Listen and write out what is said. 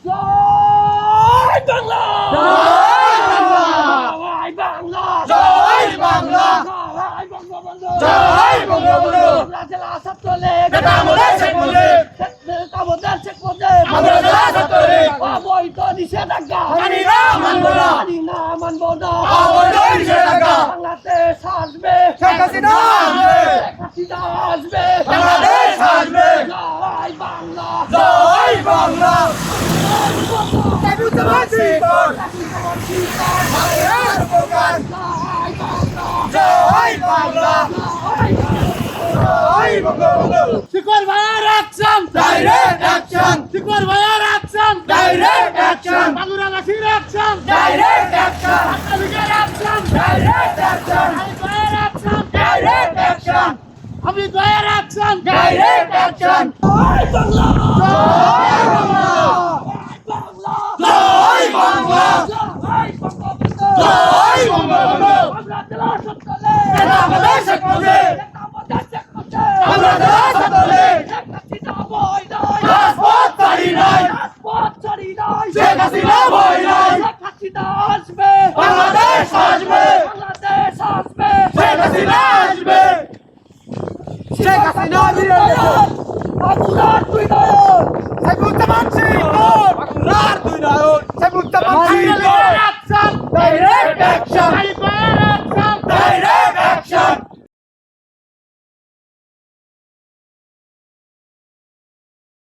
জয় বাংলা জয় বাংলা জয় বাংলা জয় বঙ্গবন্ধু জয় বঙ্গবন্ধু আমরা জেলা ছাত্রলীগ নেতা আমাদের শেখ মুজিব নেতা আমাদের শেখ মুজিব আমরা জেলা ছাত্রলীগ অবৈধ নিষেধাজ্ঞা মানি না মানব না অবৈধ নিষেধাজ্ঞা বাংলাদেশ আসবে শেখ হাসিনা আসবে বাংলাদেশ আসবে জয় বাংলা জয় বাংলা শিকর ভাইয়ের অ্যাকশন ডাইরেক্ট অ্যাকশন শিকর ভাইয়ের অ্যাকশন ডাইরেক্ট অ্যাকশন বাংলাদেশের অ্যাকশন ডাইরেক্ট অ্যাকশন আমেরিকার অ্যাকশন ডাইরেক্ট অ্যাকশন ভাইয়ের অ্যাকশন ডাইরেক্ট অ্যাকশন আমি ভাইয়ের অ্যাকশন ডাইরেক্ট অ্যাকশন জয় বাংলা জয় বাংলা জয় বঙ্গবন্ধু জয় বঙ্গবন্ধু আমরা জেলা ছাত্রলীগ নেতা আমাদের শেখ মুজিব আমরা জেলা ছাত্রলীগ শেখ হাসিনা ভয় নাই রাজপথ ছাড়ি নাই শেখ হাসিনা ভয় নাই শেখ হাসিনা আসবে বাংলাদেশ আসবে শেখ হাসিনা আসবে শেখ হাসিনা বাংলার দুই নয়ন সাইফুজ্জামান শিকর বাংলার দুই নয়ন